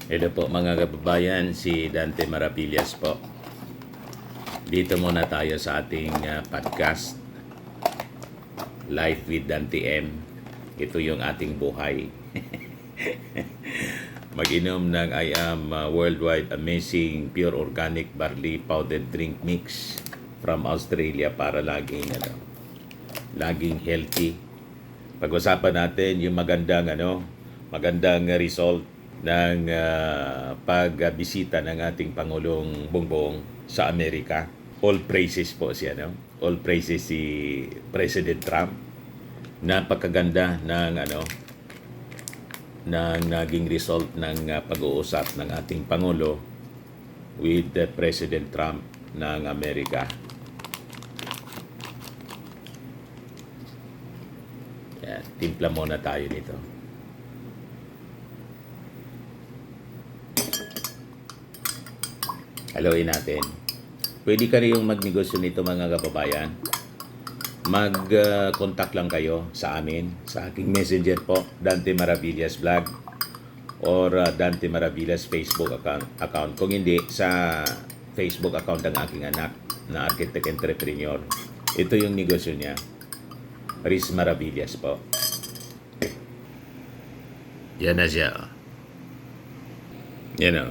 Hello po mga kababayan, si Dante Maravillas po. Dito muna tayo sa ating podcast, Life with Dante M. Ito yung ating buhay. Mag-inom ng I Am Worldwide Amazing Pure Organic Barley Powdered Drink Mix from Australia para laging healthy. Pag-usapan natin yung magandang result ng pagbisita ng ating Pangulong Bongbong sa Amerika. All praises po siya, no? All praises si President Trump. Napakaganda ng naging result ng pag-uusap ng ating Pangulo with President Trump ng Amerika. Yan, timpla muna tayo nito. Haluin natin. Pwede ka rin yung magnegosyo nito mga kababayan. Mag-contact lang kayo sa amin, sa aking messenger po, Dante Maravillas Vlog or Dante Maravillas Facebook account. Kung hindi, sa Facebook account ng aking anak na architect entrepreneur. Ito yung negosyo niya. Riz Maravillas po. Yan na siya. Yan o.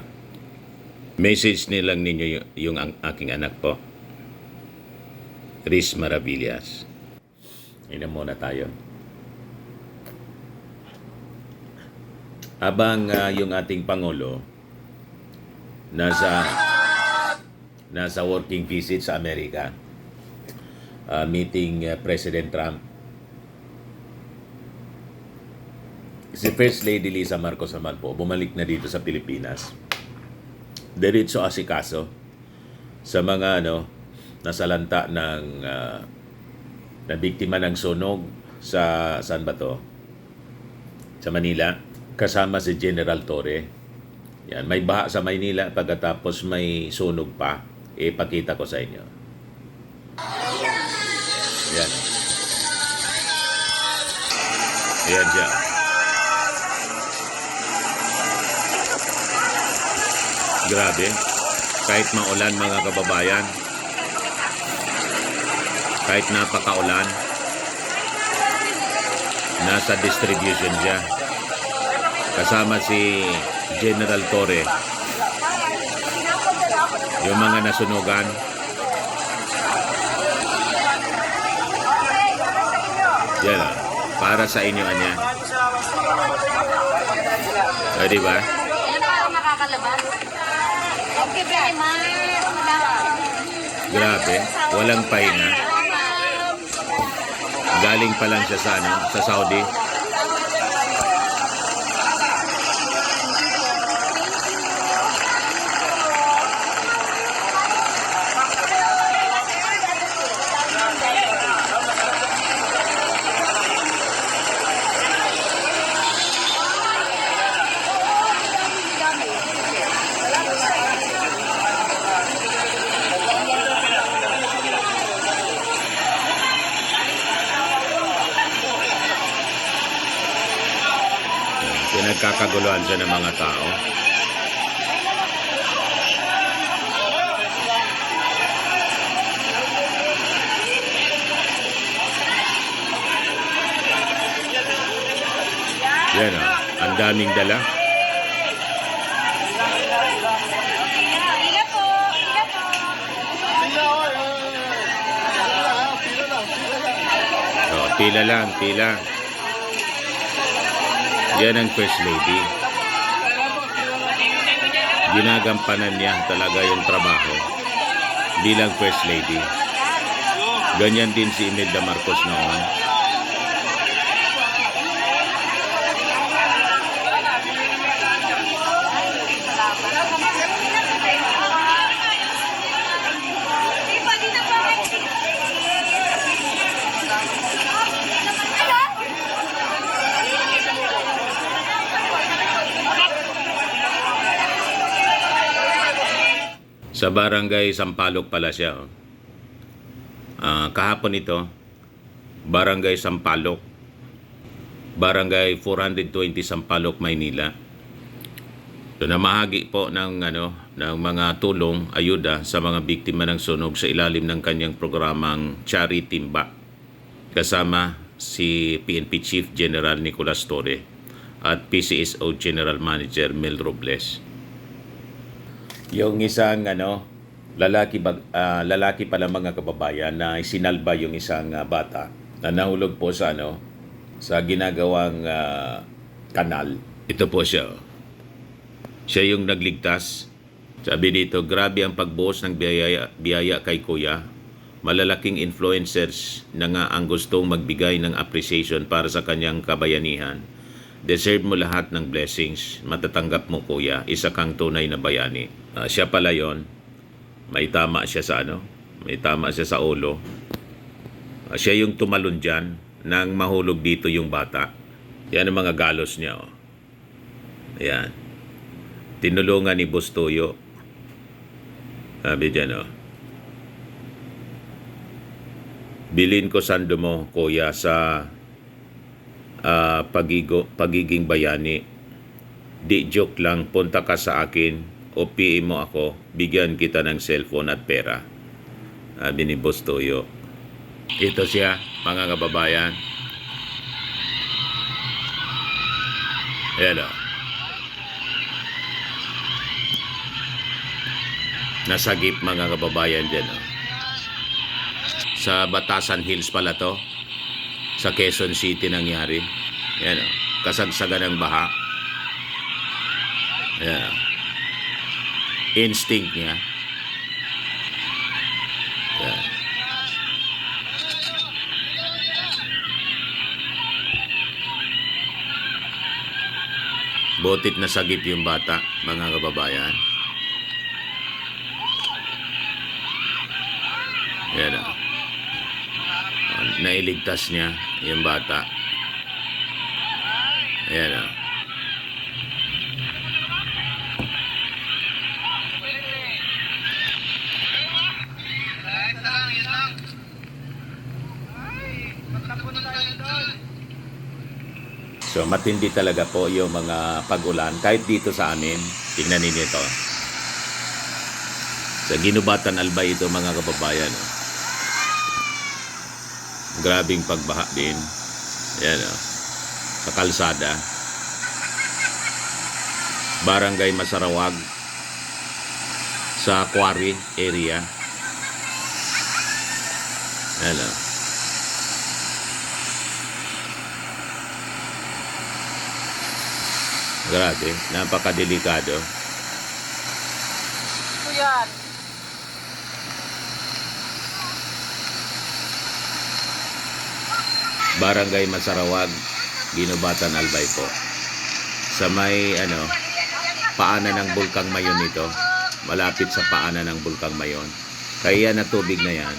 Message nilang ninyo yung aking anak po. Riz Maravillas. Inom muna tayo. Habang yung ating Pangulo nasa working visit sa Amerika, meeting President Trump, si First Lady Liza Marcos naman po, bumalik na dito sa Pilipinas. Diretso asikaso sa mga nasalanta ng na biktima ng sunog sa saan ba to? Sa Manila, kasama si General Torre. Yan, may baha sa Maynila pagkatapos may sunog pa. Ipakita ko sa inyo. Yan. Ayan siya. Grabe. Kahit maulan mga kababayan, kahit napakaulan, nasa distribution siya. Kasama si General Torre. Yung mga nasunugan. Yan o. Para sa inyo, anya. O, diba? Grabe, walang pahinga. Galing pa lang siya sa Saudi. Pinagkakaguluhan siya ng mga tao. Yan o, ang daming dala. O, pila lang, pila. Yan ang First Lady. Ginagampanan niya talaga yung trabaho bilang First Lady. Ganyan din si Imelda Marcos noon. Sa Barangay Sampaloc pala siya. Kahapon ito, Barangay Sampaloc, Barangay 420 Sampaloc, Maynila. So, namahagi po ng mga tulong, ayuda sa mga biktima ng sunog sa ilalim ng kanyang programang Charity Timba kasama si PNP Chief General Nicolas Torre at PCSO General Manager Mel Robles. Yung isang lalaki pala mga kababayan na isinalba yung isang bata na nahulog po sa sa ginagawang kanal. Ito po siya. Siya yung nagligtas. Sabi dito, grabe ang pagbuhos ng biyaya kay Kuya. Malalaking influencers na nga ang gustong magbigay ng appreciation para sa kanyang kabayanihan. Deserve mo lahat ng blessings. Matatanggap mo, Kuya. Isa kang tunay na bayani. Siya pala yon. May tama siya sa May tama siya sa ulo. Siya yung tumalon dyan nang mahulog dito yung bata. Yan ang mga galos niya. Ayan. Tinulungan ni Bustoyo. Sabi dyan, bilin ko sando mo, Kuya, sa pagiging bayani. Di joke lang, punta ka sa akin o PM mo ako, bigyan kita ng cellphone at pera. Sabi ni Bustoyo. Ito siya, mga kababayan. Ayan. Nasagip mga kababayan dyan. Sa Batasan Hills pala to. Sa Quezon City nangyari. Yan, kasagsagan ng baha. Yan. Instinct niya. Yan. Butit na sagip yung bata, mga kababayan. Yan. Nailigtas niya yung bata. Ayan. So matindi talaga po yung mga pag-ulan. Kahit dito sa amin, tingnan ninyo ito. Sa Ginubatan Albay ito mga kababayan. Grabing pagbaha din. Ayan, sa kalsada. Barangay Masarawag. Sa Quarry area. Ayan. Grabe, napakadelikado. Ito yan. Barangay Masarawag, Ginubatan Albay po. Sa may paanan ng Bulkang Mayon ito. Malapit sa paanan ng Bulkang Mayon. Kaya na tubig na yan.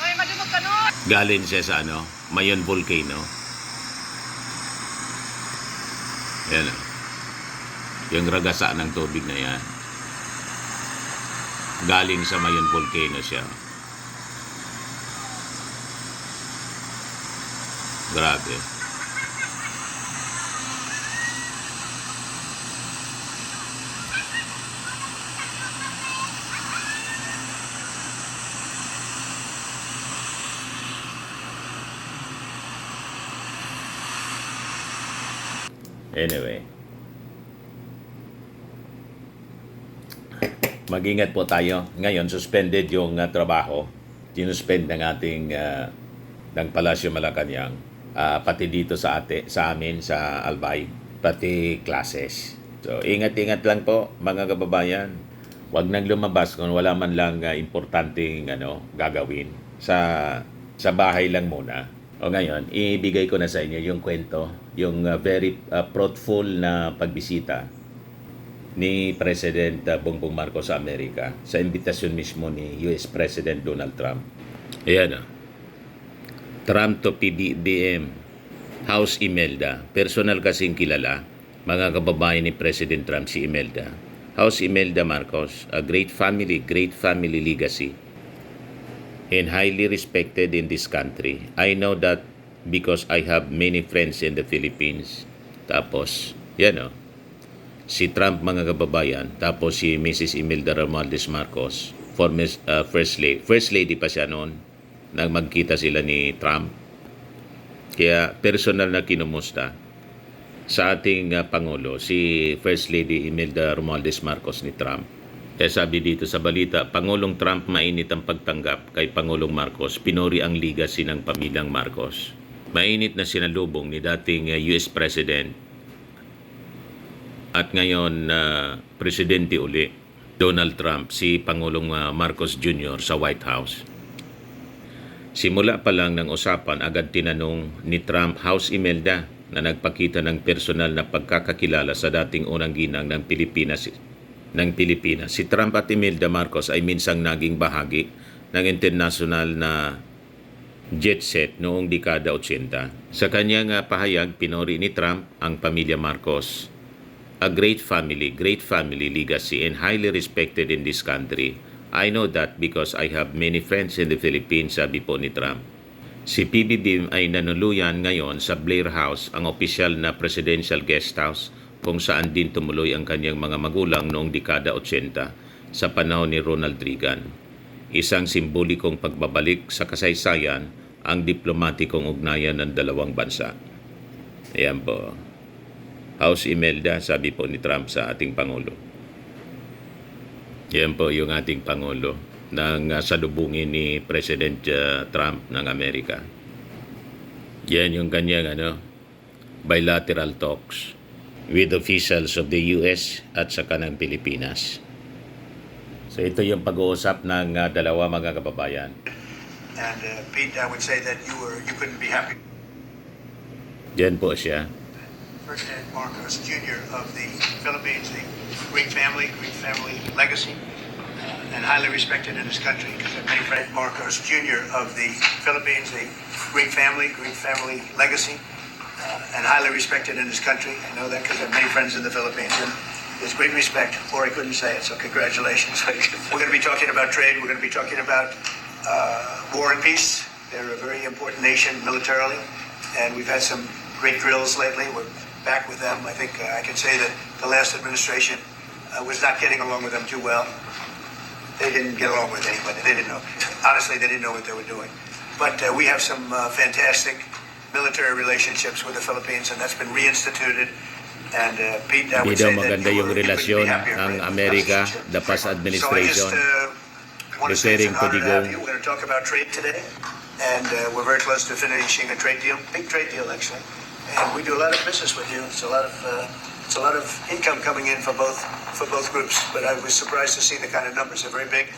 Ay, madumog ka nun. Galing siya sa Mayon Volcano. Yan. Yung ragasa ng tubig na yan. Galing sa Mayon Volcano siya. Grabe. Anyway. Mag-ingat po tayo. Ngayon, suspended yung trabaho. Tinuspend ng ating ng Palasyo Malacanang. Pati dito sa amin sa Albay, pati classes. So ingat-ingat lang po mga kababayan. Huwag nang lumabas kung wala man lang importanteng gagawin. Sa bahay lang muna. O ngayon, ibigay ko na sa inyo yung kwento, yung very fruitful na pagbisita ni President Bongbong Marcos sa Amerika sa imbitasyon mismo ni US President Donald Trump. Ayan Trump to PBBM, House Imelda. Personal kasing kilala, mga kababayan ni President Trump si Imelda. House Imelda Marcos, a great family legacy, and highly respected in this country. I know that because I have many friends in the Philippines. Tapos, Si Trump, mga kababayan, tapos si Mrs. Imelda Romualdez Marcos, former First Lady pa siya noon, nang magkita sila ni Trump. Kaya personal na kinumusta sa ating Pangulo, si First Lady Imelda Romualdez Marcos ni Trump. Kaya sabi dito sa balita, Pangulong Trump mainit ang pagtanggap kay Pangulong Marcos, pinuri ang legacy ng pamilyang Marcos. Mainit na sinalubong ni dating US President at ngayon Presidente uli, Donald Trump, si Pangulong Marcos Jr. sa White House. Simula pa lang ng usapan, agad tinanong ni Trump, House Imelda, na nagpakita ng personal na pagkakakilala sa dating unang ginang ng Pilipinas. Si Trump at Imelda Marcos ay minsang naging bahagi ng international na jet set noong dekada 80. Sa kanyang pahayag, pinuri ni Trump ang pamilya Marcos. A great family legacy and highly respected in this country. I know that because I have many friends in the Philippines, sabi po ni Trump. Si PBBM ay nanuluyan ngayon sa Blair House, ang opisyal na presidential guest house kung saan din tumuloy ang kanyang mga magulang noong dekada 80 sa panahon ni Ronald Reagan. Isang simbolikong pagbabalik sa kasaysayan ang diplomatikong ugnayan ng dalawang bansa. Ayan po. House Imelda, sabi po ni Trump sa ating Pangulo. Yan po yung ating Pangulo nang salubungin ni President Trump ng Amerika. Yan yung kanyang bilateral talks with officials of the US at saka ng Pilipinas. So ito yung pag-uusap ng dalawa, mga kababayan. And Pete, I would say that you couldn't be happy. Yan po siya. Ferdinand Marcos Jr. of the Philippines, a great family legacy, and highly respected in his country. Because many friends, Marcos Jr. of the Philippines, a great family legacy, and highly respected in his country. I know that because I have many friends in the Philippines. And there's great respect, or I couldn't say it, so congratulations. We're going to be talking about trade. We're going to be talking about war and peace. They're a very important nation militarily, and we've had some great drills lately. We're back with them. I think I can say that the last administration was not getting along with them too well. They didn't get along with anybody. They didn't know. Honestly, they didn't know what they were doing. But we have some fantastic military relationships with the Philippines, and that's been reinstituted. And Pete, I would Hindi daw say that maganda yung relasyon ng Amerika, the past administration. Want to say it's Referring an to honor to Digong. have you. We're going to talk about trade today, and we're very close to finishing a trade deal, big trade deal actually. And we do a lot of business with you. It's a lot of income coming in for both groups. But I was surprised to see the kind of numbers. They're very big,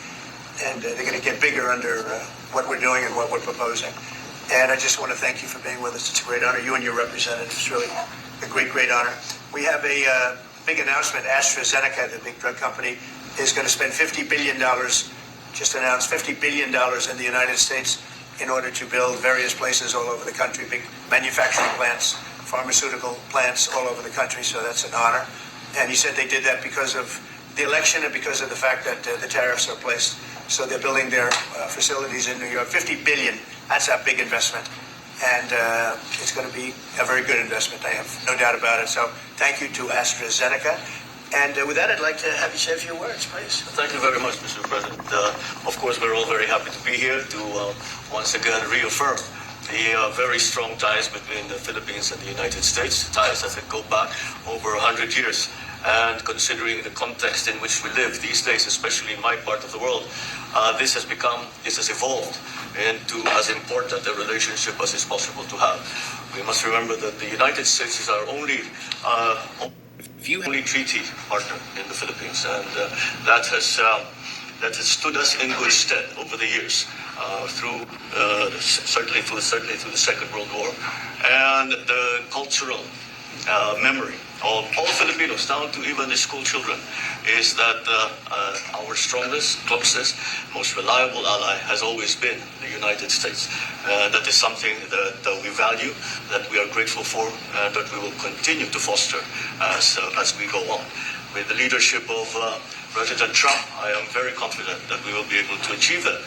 and they're going to get bigger under what we're doing and what we're proposing. And I just want to thank you for being with us. It's a great honor. You and your representative. It's really a great honor. We have a big announcement. AstraZeneca, the big drug company, is going to spend $50 billion. Just announced $50 billion in the United States in order to build various places all over the country, big manufacturing plants, pharmaceutical plants all over the country, so that's an honor. And he said they did that because of the election and because of the fact that the tariffs are placed. So they're building their facilities in New York. $50 billion, that's a big investment. And it's going to be a very good investment, I have no doubt about it. So thank you to AstraZeneca. And with that, I'd like to have you say a few words, please. Thank you very much, Mr. President. Of course, we're all very happy to be here to once again reaffirm the very strong ties between the Philippines and the United States, ties that go back over 100 years. And considering the context in which we live these days, especially in my part of the world, this has evolved into as important a relationship as is possible to have. We must remember that the United States is our only treaty partner in the Philippines, and that has stood us in good stead over the years, certainly through the Second World War, and the cultural memory of all Filipinos, down to even the school children, is that our strongest, closest, most reliable ally has always been the United States. That is something that we value, that we are grateful for, and that we will continue to foster as we go on. With the leadership of President Trump, I am very confident that we will be able to achieve that.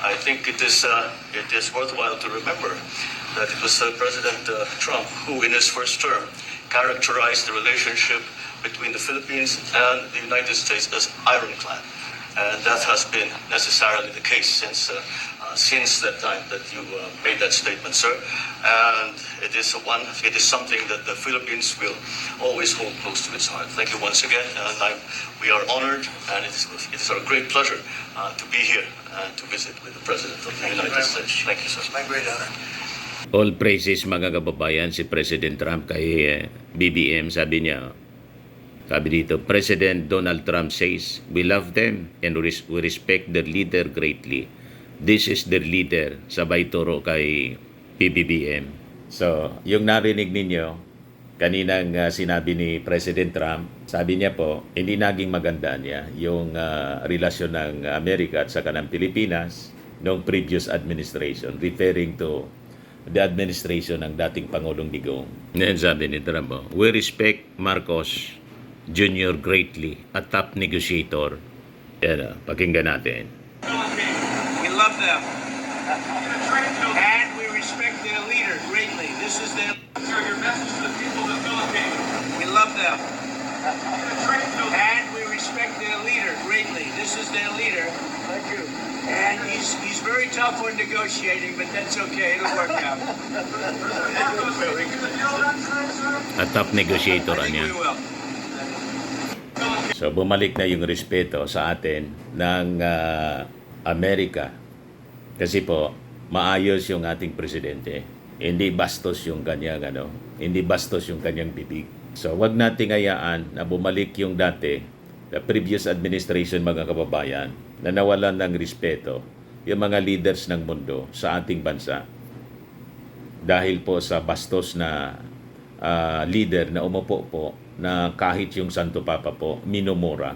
I think it is worthwhile to remember that it was President Trump who, in his first term, characterized the relationship between the Philippines and the United States is ironclad. And that has been necessarily the case since that time that you made that statement, sir. And it is something that the Philippines will always hold close to its heart. Thank you once again, and we are honored, and it is our great pleasure to be here and to visit with the President of the United States. Thank you, sir. It's my great honor. All praises mga kababayan si President Trump kay BBM. Sabi dito, President Donald Trump says, we love them and we respect their leader greatly. This is their leader. Sabay turo kay BBM. So, yung narinig ninyo, kaninang sinabi ni President Trump, sabi niya po, hindi naging maganda niya yung relasyon ng Amerika at saka ng Pilipinas noong previous administration, referring to the administration ng dating Pangulong Digong. Ngayon sabi ni Trump, we respect Marcos Jr. greatly, a top negotiator. Yan, pakinggan natin. We love them. And we respect their leader greatly. This is their... Sir, your message to the people of the Philippines. We love them. And we respect their leader greatly. This is their leader. Thank you. And he's very tough on negotiating, but that's okay. It'll work out. A top negotiator I think niya. we will. So bumalik na yung respeto sa atin ng Amerika. Kasi po, maayos yung ating presidente. Hindi bastos yung kanyang hindi bastos yung kanyang bibig. So wag nating hayaan na bumalik yung dati, the previous administration mga kababayan, na nawalan ng respeto yung mga leaders ng mundo sa ating bansa. Dahil po sa bastos na leader na umupo po na kahit yung Santo Papa po minumura.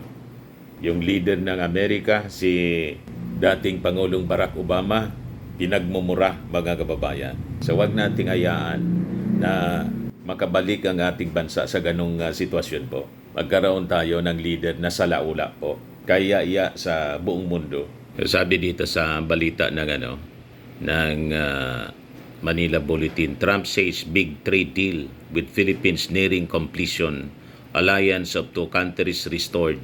Yung leader ng Amerika, si dating Pangulong Barack Obama, pinagmumura mga kababayan. So wag nating hayaan na makabalik ang ating bansa sa ganong sitwasyon po. Magkaroon tayo ng leader na salaula po. Kaya iya sa buong mundo. Sabi dito sa balita ng Manila Bulletin, Trump says big trade deal with Philippines nearing completion. Alliance of two countries restored.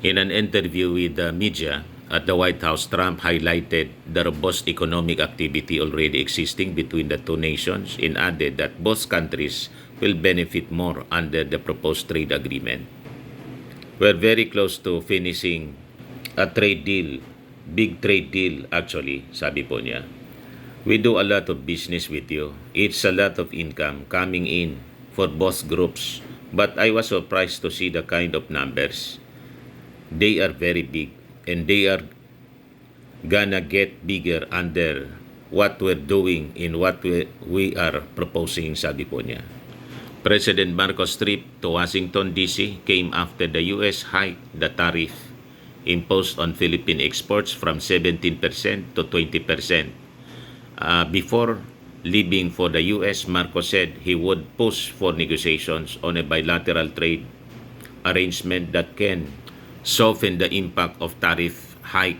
In an interview with the media at the White House, Trump highlighted the robust economic activity already existing between the two nations and added that both countries will benefit more under the proposed trade agreement. We're very close to finishing a trade deal, big trade deal actually, sabi po niya. We do a lot of business with you. It's a lot of income coming in for both groups. But I was surprised to see the kind of numbers. They are very big and they are gonna get bigger under what we're doing in what we are proposing, sabi po niya. President Marcos' trip to Washington, D.C. came after the U.S. hiked the tariff imposed on Philippine exports from 17% to 20%. Before leaving for the U.S., Marcos said he would push for negotiations on a bilateral trade arrangement that can soften the impact of tariff hike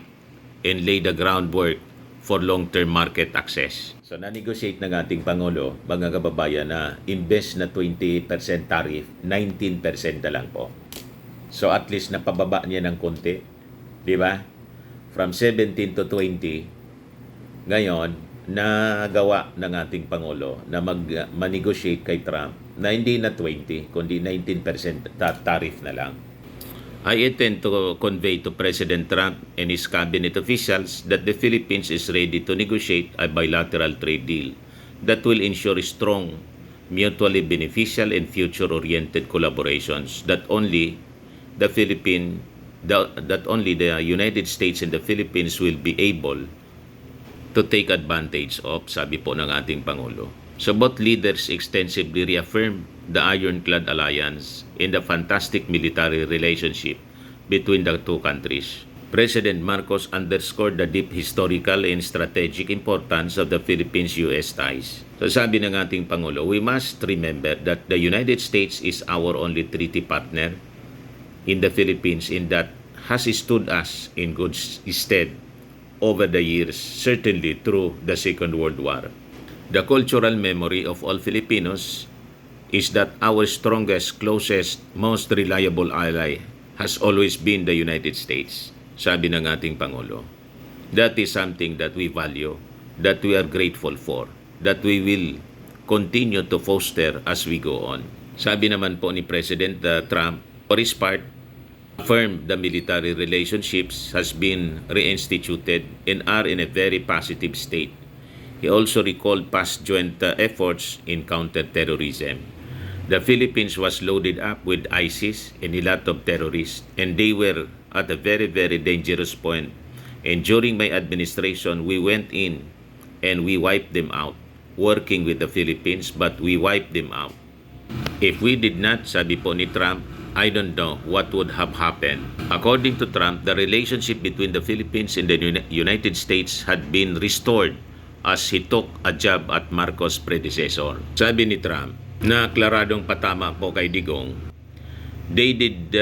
and lay the groundwork for long-term market access. So na-negotiate ng ating Pangulo, mga kababayan, na imbes na 20% tariff, 19% na lang po. So at least napababa niya ng konti, di ba? From 17 to 20, ngayon, nagawa ng ating Pangulo na mag-negotiate kay Trump na hindi na 20, kundi 19% tariff na lang. I intend to convey to President Trump and his cabinet officials that the Philippines is ready to negotiate a bilateral trade deal that will ensure strong, mutually beneficial and future-oriented collaborations that only the United States and the Philippines will be able to take advantage of, sabi po ng ating Pangulo. So both leaders extensively reaffirmed the ironclad alliance in the fantastic military relationship between the two countries. President Marcos underscored the deep historical and strategic importance of the Philippines-US ties. So sabi ng ating Pangulo, we must remember that the United States is our only treaty partner in the Philippines in that has stood us in good stead over the years, certainly through the Second World War. The cultural memory of all Filipinos is that our strongest, closest, most reliable ally has always been the United States, sabi ng ating Pangulo. That is something that we value, that we are grateful for, that we will continue to foster as we go on. Sabi naman po ni President Trump, for his part, affirmed the military relationships has been reinstituted and are in a very positive state. He also recalled past joint efforts in counterterrorism. The Philippines was loaded up with ISIS and a lot of terrorists, and they were at a very, very dangerous point. And during my administration, we went in and we wiped them out, working with the Philippines, but we wiped them out. If we did not, sabi po ni Trump, I don't know what would have happened. According to Trump, the relationship between the Philippines and the United States had been restored as he took a job at Marcos' predecessor. Sabi ni Trump, na klaradong patama po kay Digong, they did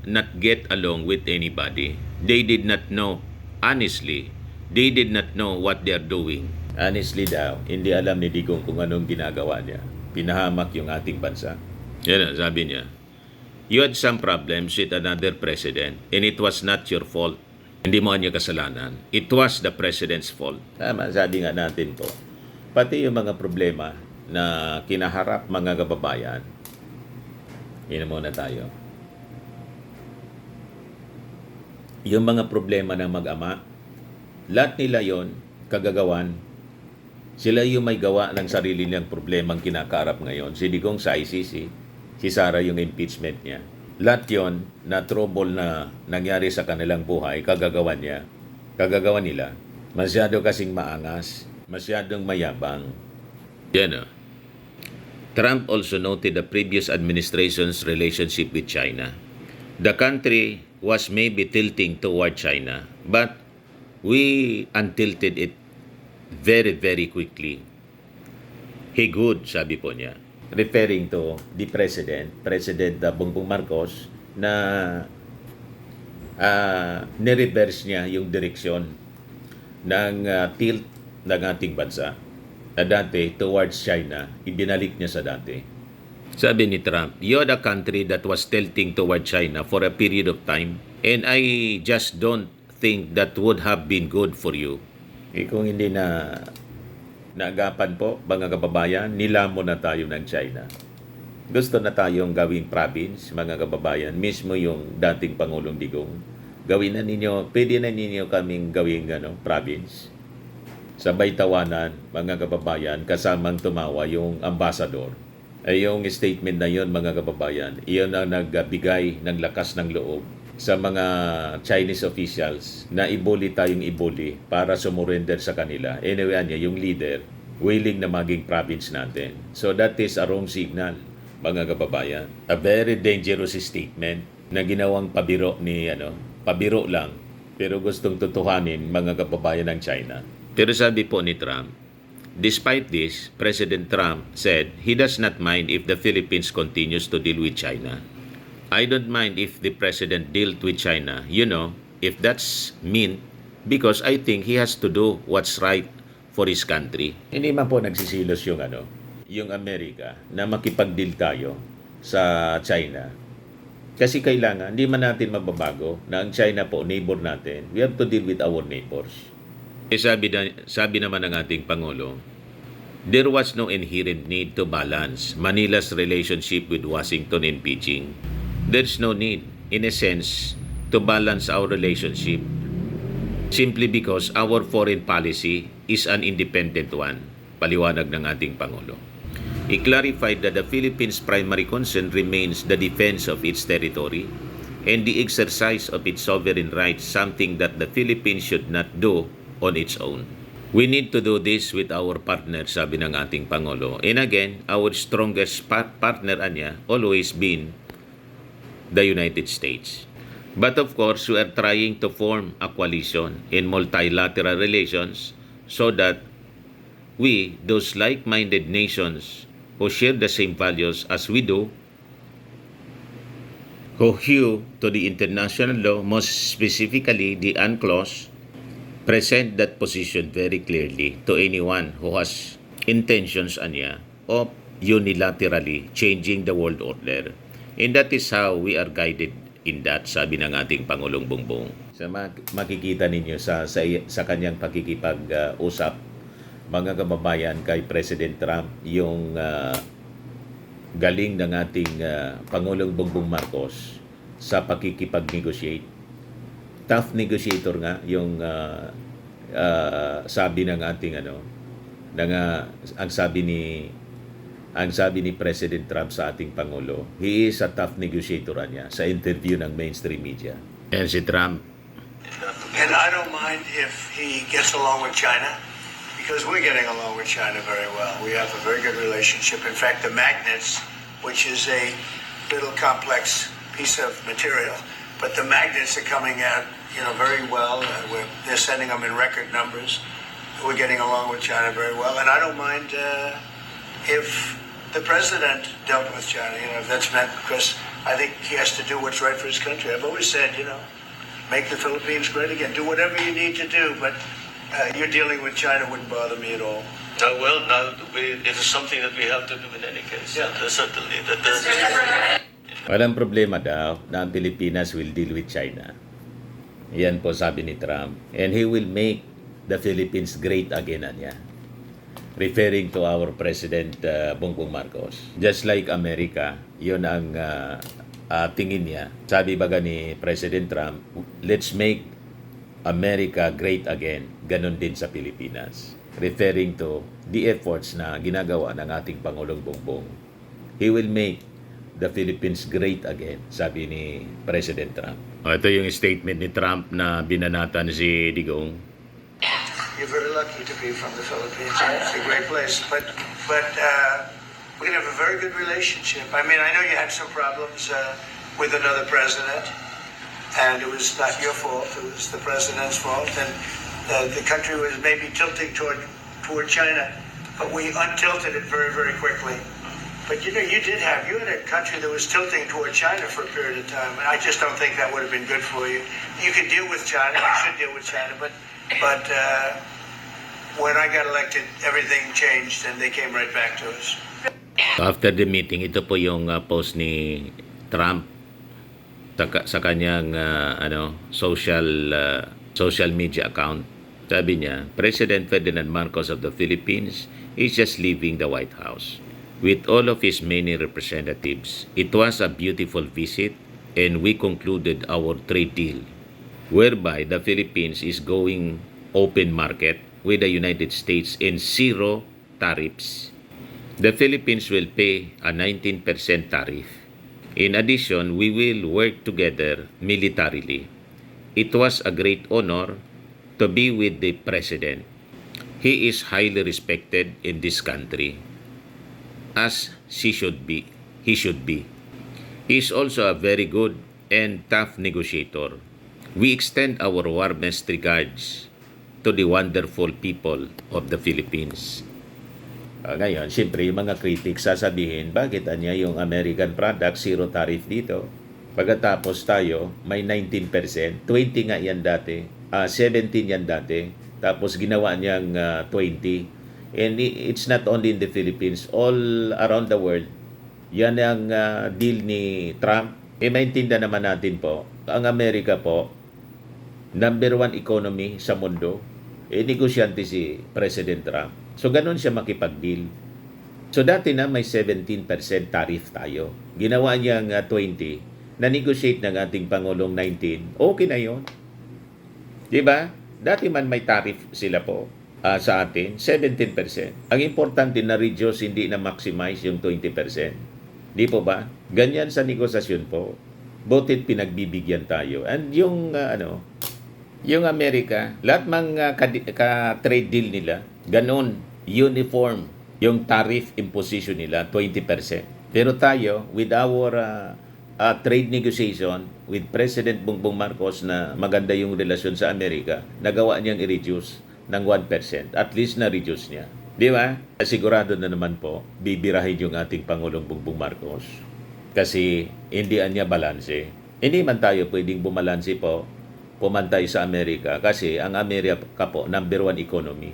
not get along with anybody. They did not know, honestly, they did not know what they are doing. Honestly daw, hindi alam ni Digong kung anong ginagawa niya. Pinahamak yung ating bansa. Yan ang sabi niya. You had some problems with another president and it was not your fault. Hindi mo niya kasalanan. It was the president's fault. Tama, sabi nga natin po. Pati yung mga problema na kinaharap mga kababayan. Yun muna tayo. Yung mga problema ng mag-ama, lahat nila yon kagagawan. Sila yung may gawa ng sarili niyang problemang kinakaharap ngayon. Si Digong sa ICC, si Sara yung impeachment niya. Lahat yon na trouble na nangyari sa kanilang buhay, kagagawan niya. Kagagawan nila. Masyado kasing maangas, masyadong mayabang. Yan. Trump also noted the previous administration's relationship with China. The country was maybe tilting toward China, but we untilted it very, very quickly. He good, sabi po niya. Referring to the President Bongbong Marcos, na nireverse niya yung direksyon ng tilt ng ating bansa. Na dati towards China, ibinalik niya sa dati. Sabi ni Trump, you're the country that was tilting toward China for a period of time and I just don't think that would have been good for you. Kung hindi na naagapan po, mga kababayan, nilamon na tayo ng China. Gusto na tayong gawing province, mga kababayan, mismo yung dating Pangulong Digong. Gawin na ninyo, pwede na ninyo kaming gawing province. Sabay tawanan, mga kababayan, kasamang tumawa yung ambassador. Ay yung statement na yon, mga kababayan, iyon ang nagbigay ng lakas ng loob sa mga Chinese officials na ibuli tayong ibuli para sumurrender sa kanila. Anyway, yung leader, willing na maging province natin. So that is a wrong signal, mga kababayan. A very dangerous statement na ginawang pabiro ni, pabiro lang, pero gustong tutuhanin, mga kababayan ng China. Pero sabi po ni Trump, despite this, President Trump said he does not mind if the Philippines continues to deal with China. I don't mind if the President dealt with China, if that's mean, because I think he has to do what's right for his country. Hindi man po nagsisilos yung Amerika na makipag-deal tayo sa China. Kasi kailangan, hindi man natin mababago na ang China po, neighbor natin. We have to deal with our neighbors. Sabi naman ng ating Pangulo, there was no inherent need to balance Manila's relationship with Washington and Beijing. There's no need, in a sense, to balance our relationship simply because our foreign policy is an independent one, paliwanag ng ating Pangulo. He clarified that the Philippines' primary concern remains the defense of its territory and the exercise of its sovereign rights, something that the Philippines should not do on its own. We need to do this with our partner, sabi ng ating Pangulo. And again, our strongest partner always been the United States. But of course, we are trying to form a coalition in multilateral relations so that we, those like-minded nations who share the same values as we do, who hew to the international law, most specifically the UNCLOS, present that position very clearly to anyone who has intentions of unilaterally changing the world order. And that is how we are guided in that, sabi ng ating Pangulong Bongbong. Sa makikita ninyo sa kanyang pakikipag-usap, mga kababayan, kay President Trump, yung galing ng ating Pangulong Bongbong Marcos sa pakikipag-negotiate. Tough negotiator nga yung sabi ng ating ang sabi ni President Trump sa ating Pangulo, he is a tough negotiator niya sa interview ng mainstream media. And si Trump, And I don't mind if he gets along with China, because we're getting along with China very well. We have a very good relationship. In fact, the magnets, which is a little complex piece of material, but the magnets are coming out, very well. They're sending them in record numbers. We're getting along with China very well, and I don't mind if the president dealt with China. If that's meant, because I think he has to do what's right for his country. I've always said, make the Philippines great again. Do whatever you need to do, but you're dealing with China wouldn't bother me at all. It is something that we have to do in any case. Yeah. Certainly. walang problema daw na ang Pilipinas will deal with China. Yan po sabi ni Trump. And he will make the Philippines great again niya. Referring to our President Bongbong Marcos. Just like America, yun ang tingin niya. Sabi baga ni President Trump, let's make America great again. Ganon din sa Pilipinas. Referring to the efforts na ginagawa ng ating Pangulong Bongbong. He will make the Philippines great again, sabi ni President Trump. Ito yung statement ni Trump na binanatan si Digong. You're very lucky to be from the Philippines. It's a great place, but we're gonna have a very good relationship. I mean, I know you had some problems with another president, and it was not your fault. It was the president's fault, and the country was maybe tilting toward China, but we untilted it very, very quickly. But you had a country that was tilting toward China for a period of time, and I just don't think that would have been good for you. You could deal with China, you should deal with China, but when I got elected, everything changed, and they came right back to us. After the meeting, ito po yung post ni Trump sa kanyang social media account. Sabi niya, President Ferdinand Marcos of the Philippines is just leaving the White House with all of his many representatives. It was a beautiful visit, and we concluded our trade deal, whereby the Philippines is going open market with the United States and zero tariffs. The Philippines will pay a 19% tariff. In addition, we will work together militarily. It was a great honor to be with the President. He is highly respected in this country, as he should be. He is also a very good and tough negotiator. We extend our warmest regards to the wonderful people of the Philippines. Ngayon, siyempre, yung mga critics sasabihin, bakit anya yung American product, zero tariff dito? Pagkatapos tayo, may 19%, 20 nga yan dati, 17 yan dati, tapos ginawa niyang 20. And it's not only in the Philippines, all around the world. Yan ang deal ni Trump. Maintindihan naman natin po, ang Amerika po, number 1 economy sa mundo, negosyante si President Trump. So, ganun siya makipag-deal. So, dati na may 17% tariff tayo. Ginawa niyang 20. Na-negotiate ng ating Pangulong 19. Okay na yun. Diba? Dati man may tariff sila po sa atin, 17%. Ang importante na reduce, hindi na maximize yung 20%. Di po ba? Ganyan sa negosasyon po. Butit pinagbibigyan tayo. And yung yung Amerika, lahat mga ka-trade deal nila, ganun, uniform, yung tariff imposition nila, 20%. Pero tayo, with our trade negotiation with President Bongbong Marcos na maganda yung relasyon sa Amerika, nagawa niyang i-reduce ng 1%. At least na-reduce niya. Di ba? Sigurado na naman po, bibirahin yung ating Pangulong Bongbong Marcos. Kasi hindi niya balanse. Hindi man tayo pwedeng bumalanse po, pumantay sa Amerika kasi ang Amerika po, number 1 economy.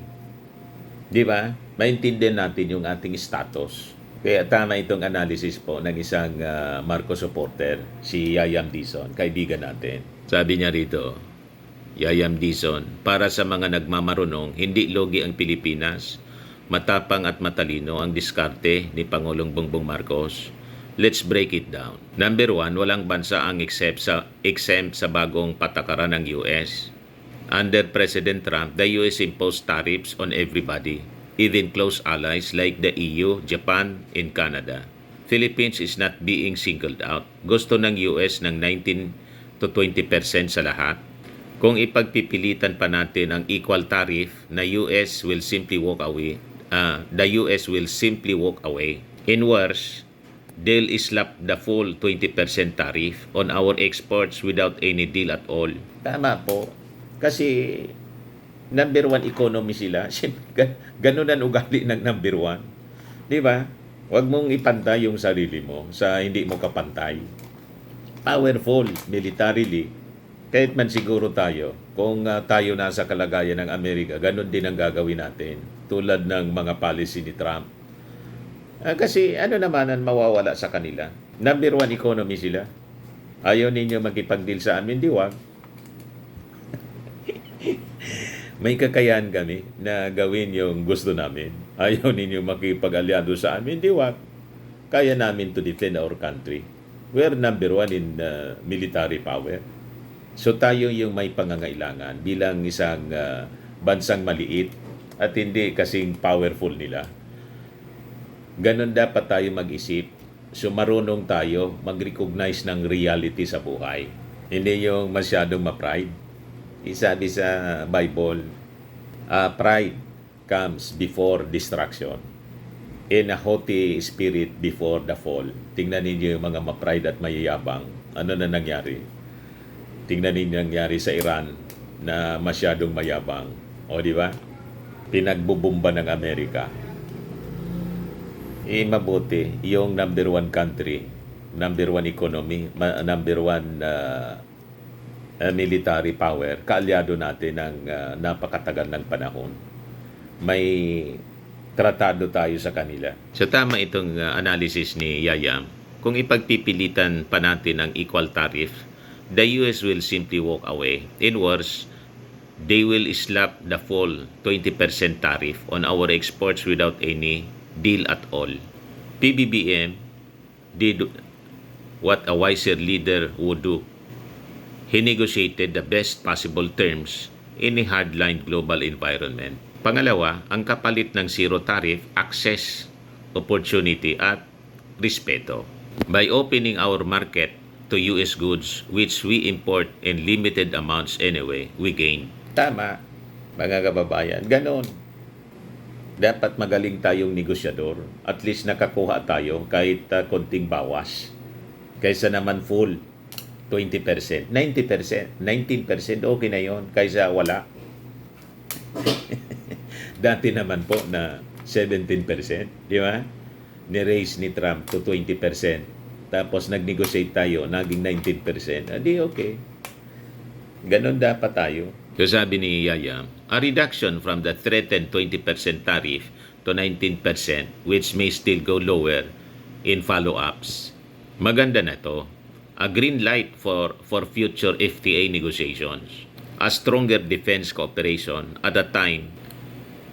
Di ba? Maintindihan natin yung ating status. Kaya tama itong analysis po ng isang Marcos supporter, si Yayam Dizon, kaibigan natin. Sabi niya rito, Yayam Dizon, para sa mga nagmamarunong, hindi logi ang Pilipinas. Matapang at matalino ang diskarte ni Pangulong Bongbong Marcos. Let's break it down. Number 1, walang bansa ang exempt sa bagong patakaran ng US. Under President Trump, the US imposed tariffs on everybody, even close allies like the EU, Japan, and Canada. Philippines is not being singled out. Gusto ng US ng 19 to 20% sa lahat. Kung ipagpipilitan pa natin ang equal tariff, the US will simply walk away. In worse, they'll slap the full 20% tariff on our exports without any deal at all. Tama po. Kasi number 1 economy sila. Ganun ang ugali ng number 1. Di ba? Huwag mong ipantay yung sarili mo sa hindi mo kapantay. Powerful militarily. Kahit man siguro tayo, kung tayo nasa kalagayan ng Amerika, ganun din ang gagawin natin. Tulad ng mga policy ni Trump. Kasi ano naman ang mawawala sa kanila? Number 1 economy sila. Ayaw ninyo makipag-deal sa amin, di wag. May kakayahan kami na gawin yung gusto namin. Ayaw ninyo makipag-alyado sa amin, di wag. Kaya namin to defend our country. We're number 1 in military power. So tayo yung may pangangailangan bilang isang bansang maliit at hindi kasing powerful nila. Ganon dapat tayo mag-isip. So marunong tayo mag-recognize ng reality sa buhay. Hindi yung masyadong ma-pride. Sabi sa Bible, pride comes before destruction, and a haughty spirit before the fall. Tingnan ninyo yung mga ma-pride at mayayabang. Ano na nangyari? Tingnan ninyo nangyari sa Iran na masyadong mayabang. O di ba? Pinagbubumba ng Amerika. Mabuti yung number 1 country, number 1 economy, number 1 military power, kaalyado natin ng napakatagal ng panahon. May tratado tayo sa kanila. So tama itong analysis ni Yayam. Kung ipagpipilitan pa natin ang equal tariff, the US will simply walk away. In worse, they will slap the full 20% tariff on our exports without any deal at all. PBBM did what a wiser leader would do. He negotiated the best possible terms in a hardline global environment. Pangalawa, ang kapalit ng zero tariff, access, opportunity at respeto. By opening our market to US goods which we import in limited amounts anyway, we gain. Tama, mga kababayan. Ganon. Dapat magaling tayong negosyador. At least nakakuha tayo kahit konting bawas. Kaysa naman full 20%, 90%, 19% okay na yon kaysa wala. Dati naman po na 17%, di ba? Ni-raise ni Trump to 20%. Tapos nag-negotiate tayo, naging 19%. Di okay. Ganon dapat tayo. So sabi ni Yaya, a reduction from the threatened 20% tariff to 19%, which may still go lower in follow-ups. Maganda na to. A green light for future FTA negotiations. A stronger defense cooperation at a time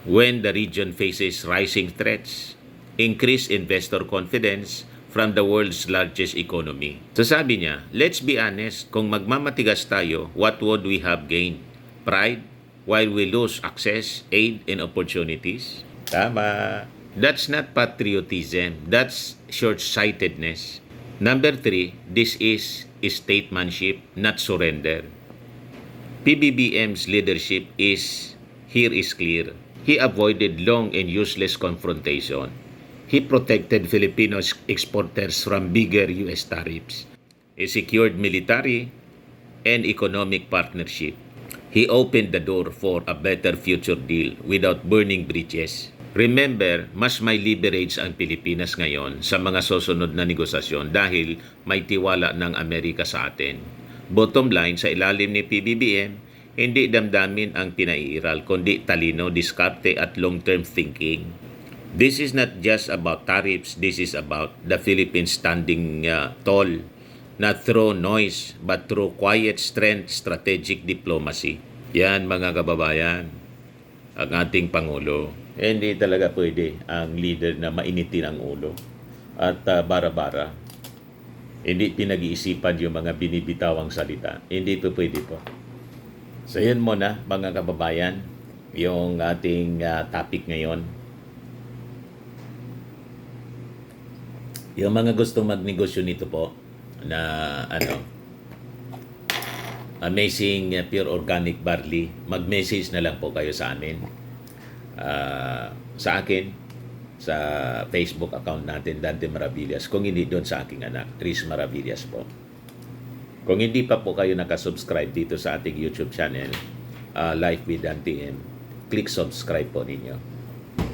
when the region faces rising threats, increased investor confidence from the world's largest economy. So sabi niya, let's be honest, kung magmamatigas tayo, what would we have gained? Pride, while we lose access, aid, and opportunities? Tama. That's not patriotism. That's short-sightedness. Number 3, this is statesmanship, not surrender. PBBM's leadership here is clear. He avoided long and useless confrontation. He protected Filipino exporters from bigger US tariffs. He secured military and economic partnership. He opened the door for a better future deal without burning bridges. Remember, mas may leverage ang Pilipinas ngayon sa mga susunod na negosasyon dahil may tiwala ng Amerika sa atin. Bottom line, sa ilalim ni PBBM, hindi damdamin ang pinaiiral kundi talino, diskarte at long-term thinking. This is not just about tariffs. This is about the Philippines standing tall, not through noise, but through quiet strength, strategic diplomacy. Yan mga kababayan, ang ating Pangulo. Hindi talaga pwede ang leader na mainitin ang ulo at bara-bara. Hindi pinag-iisipan yung mga binibitawang salita. Hindi po pwede po. So yun muna mga kababayan, yung ating topic ngayon. Yung mga gustong magnegosyo nito po na amazing pure organic barley, mag-message na lang po kayo sa amin. Sa akin, sa Facebook account natin, Dante Maravillas. Kung hindi doon sa aking anak, Chris Maravillas po. Kung hindi pa po kayo nakasubscribe dito sa ating YouTube channel, Life with Dante M, click subscribe po ninyo.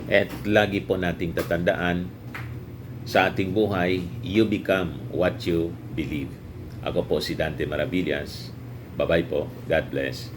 At lagi po nating tatandaan, sa ating buhay, you become what you believe. Ako po si Dante Maravillas. Bye-bye po. God bless.